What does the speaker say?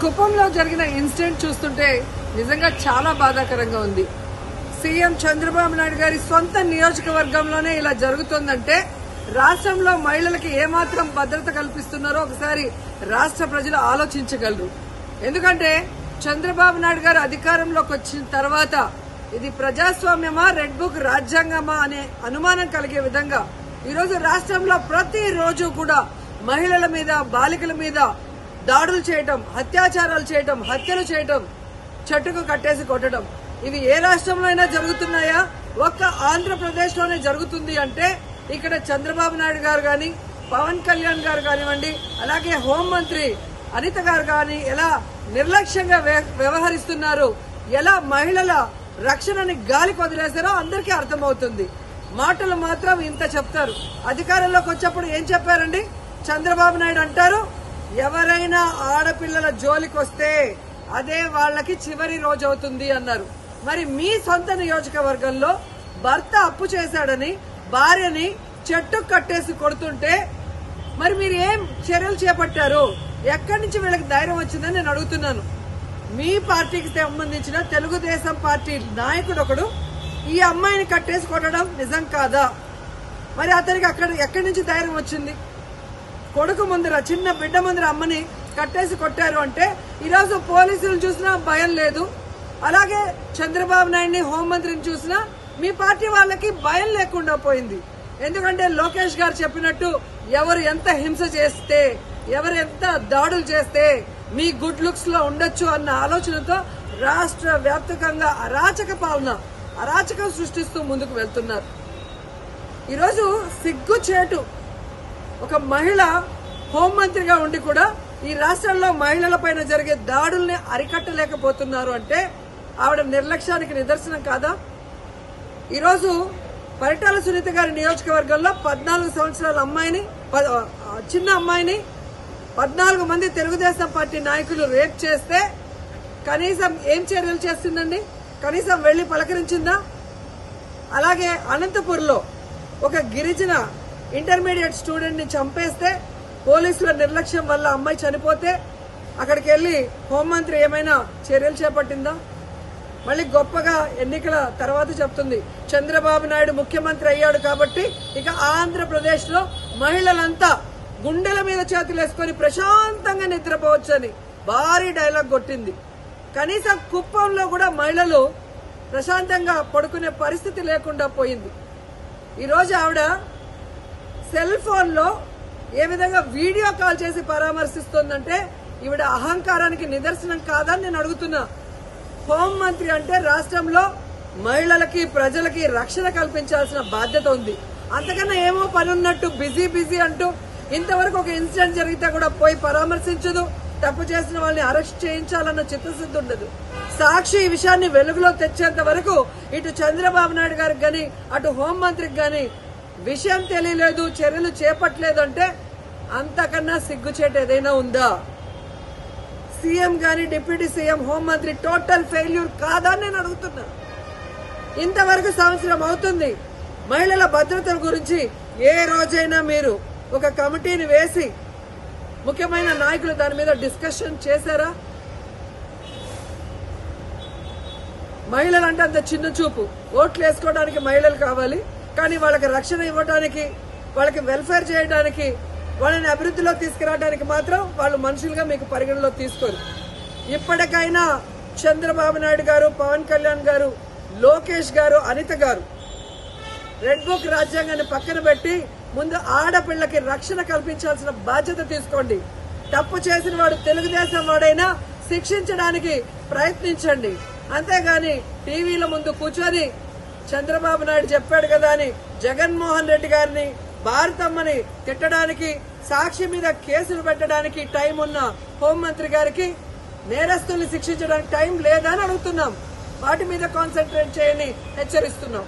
కుప్పంలో జరిగిన ఇన్సిడెంట్ చూస్తుంటే నిజంగా చాలా బాధాకరంగా ఉంది. సీఎం చంద్రబాబు నాయుడు గారి సొంత నియోజకవర్గంలోనే ఇలా జరుగుతోందంటే రాష్ట్రంలో మహిళలకి ఏమాత్రం భద్రత కల్పిస్తున్నారో ఒకసారి రాష్ట్ర ప్రజలు ఆలోచించగలరు. ఎందుకంటే చంద్రబాబు నాయుడు గారు అధికారంలోకి వచ్చిన తర్వాత ఇది ప్రజాస్వామ్యమా, రెడ్ బుక్ రాజ్యాంగమా అనే అనుమానం కలిగే విధంగా ఈరోజు రాష్ట్రంలో ప్రతిరోజు కూడా మహిళల మీద, బాలికల మీద దాడులు చేయటం, అత్యాచారాలు చేయటం, హత్యలు చేయటం, చెట్టుకు కట్టేసి కొట్టడం, ఇవి ఏ రాష్ట్రంలో అయినా జరుగుతున్నాయా? ఒక్క ఆంధ్రప్రదేశ్ లోనే జరుగుతుంది అంటే ఇక్కడ చంద్రబాబు నాయుడు గారు గాని, పవన్ కళ్యాణ్ గారు కానివ్వండి, అలాగే హోంమంత్రి అనిత గారు గాని ఎలా నిర్లక్ష్యంగా వ్యవహరిస్తున్నారు, ఎలా మహిళల రక్షణని గాలికి వదిలేశారో అందరికీ అర్థమవుతుంది. మాటలు మాత్రం ఇంత చెప్తారు. అధికారంలోకి వచ్చేప్పుడు ఏం చెప్పారండి? చంద్రబాబు నాయుడు అంటారు, ఎవరైనా ఆడపిల్లల జోలికి వస్తే అదే వాళ్ళకి చివరి రోజు అవుతుంది అన్నారు. మరి మీ సొంత నియోజకవర్గంలో భర్త అప్పు చేశాడని భార్యని చెట్టుకు కట్టేసి కొడుతుంటే మరి మీరు ఏం చర్యలు చేపట్టారు? ఎక్కడి నుంచి వీళ్ళకి ధైర్యం వచ్చిందని నేను అడుగుతున్నాను. మీ పార్టీకి సంబంధించిన తెలుగుదేశం పార్టీ నాయకుడు ఒకడు ఈ అమ్మాయిని కట్టేసి కొట్టడం నిజం కాదా? మరి అతనికి ఎక్కడి నుంచి ధైర్యం వచ్చింది? కొడుకు ముందర, చిన్న బిడ్డ ముందర అమ్మని కట్టేసి కొట్టారు అంటే ఈరోజు పోలీసులు చూసినా భయం లేదు. అలాగే చంద్రబాబు నాయుడిని, హోంమంత్రిని చూసినా మీ పార్టీ వాళ్ళకి భయం లేకుండా పోయింది. ఎందుకంటే లోకేష్ గారు చెప్పినట్టు ఎవరు ఎంత హింస చేస్తే, ఎవరు ఎంత దాడులు చేస్తే మీ గుడ్ లుక్స్ లో ఉండొచ్చు అన్న ఆలోచనతో రాష్ట్ర వ్యాప్తంగా అరాచక పాలన, అరాచకం సృష్టిస్తూ ముందుకు వెళ్తున్నారు. ఈరోజు సిగ్గుచేటు ఒక మహిళ హోంమంత్రిగా ఉండి కూడా ఈ రాష్ట్రంలో మహిళల పైన జరిగే దాడుల్ని అరికట్టలేకపోతున్నారు అంటే ఆవిడ నిర్లక్ష్యానికి నిదర్శనం కాదా? ఈరోజు పరిటాల సునీత గారి నియోజకవర్గంలో 14 సంవత్సరాల అమ్మాయిని, చిన్న అమ్మాయిని 14 మంది తెలుగుదేశం పార్టీ నాయకులు రేప్ చేస్తే కనీసం ఏం చర్యలు చేస్తుందండి? కనీసం వెళ్లి పలకరించిందా? అలాగే అనంతపూర్లో ఒక గిరిజన ఇంటర్మీడియట్ స్టూడెంట్ ని చంపేస్తే పోలీసుల నిర్లక్ష్యం వల్ల అమ్మాయి చనిపోతే అక్కడికి వెళ్లి హోంమంత్రి ఏమైనా చర్యలు చేపట్టిందా? మళ్ళీ గొప్పగా ఎన్నికల తర్వాత చెప్తుంది చంద్రబాబు నాయుడు ముఖ్యమంత్రి అయ్యాడు కాబట్టి ఇక ఆంధ్రప్రదేశ్ లో మహిళలంతా గుండెల మీద చేతులేసుకుని ప్రశాంతంగా నిద్రపోవచ్చని భారీ డైలాగ్ కొట్టింది. కనీసం కుప్పంలో కూడా మహిళలు ప్రశాంతంగా పడుకునే పరిస్థితి లేకుండా పోయింది. ఈరోజు ఆవిడ సెల్ ఫోన్ లో ఏ విధంగా వీడియో కాల్ చేసి పరామర్శిస్తోందంటే ఈవిడ అహంకారానికి నిదర్శనం కాదని నేను అడుగుతున్నా. హోంమంత్రి అంటే రాష్ట్రంలో మహిళలకి, ప్రజలకి రక్షణ కల్పించాల్సిన బాధ్యత ఉంది. అంతకన్నా ఏమో పనున్నట్టు బిజీ అంటూ ఇంతవరకు ఒక ఇన్సిడెంట్ జరిగితే కూడా పోయి పరామర్శించదు. తప్పు చేసిన వాళ్ళని అరెస్ట్ చేయించాలన్న చిత్తశుద్ధి ఉండదు. సాక్షి ఈ విషయాన్ని వెలుగులో తెచ్చేంత వరకు ఇటు చంద్రబాబు నాయుడు గారికి గాని, అటు హోంమంత్రికి గాని విషయం తెలియలేదు, చర్యలు చేపట్టలేదు అంటే అంతకన్నా సిగ్గుచేటు ఏదైనా ఉందా? సీఎం గాని, డిప్యూటీ సీఎం, హోంమంత్రి టోటల్ ఫెయిల్యూర్ కాదా నేను అడుగుతున్నా. ఇంతవరకు సంవత్సరం అవుతుంది. మహిళల భద్రత గురించి ఏ రోజైనా మీరు ఒక కమిటీని వేసి ముఖ్యమైన నాయకులు దాని మీద డిస్కషన్ చేశారా? మహిళలంటే అంత చిన్న చూపు. ఓట్లు వేసుకోవడానికి మహిళలు కావాలి, కానీ వాళ్ళకి రక్షణ ఇవ్వడానికి, వాళ్ళకి వెల్ఫేర్ చేయడానికి, వాళ్ళని అభివృద్ధిలో తీసుకురావడానికి మాత్రం వాళ్ళు మనుషులుగా మీకు పరిగణలో తీసుకోరు. ఇప్పటికైనా చంద్రబాబు నాయుడు గారు, పవన్ కళ్యాణ్ గారు, లోకేష్ గారు, అనిత గారు రెడ్ బుక్ రాజ్యాంగాన్ని పక్కన పెట్టి ముందు ఆడపిల్లకి రక్షణ కల్పించాల్సిన బాధ్యత తీసుకోండి. తప్పు చేసిన వాడు తెలుగుదేశం వాడైనా శిక్షించడానికి ప్రయత్నించండి. అంతేగాని టీవీల ముందు కూర్చొని చంద్రబాబు నాయుడు చెప్పాడు కదా అని జగన్మోహన్ రెడ్డి గారిని, భారతమ్మని తిట్టడానికి, సాక్షి మీద కేసులు పెట్టడానికి టైం ఉన్న హోంమంత్రి గారికి నేరస్తుల్ని శిక్షించడానికి టైం లేదా అని అడుగుతున్నాం. వాటి మీద కాన్సన్ట్రేట్ చేయని హెచ్చరిస్తున్నాం.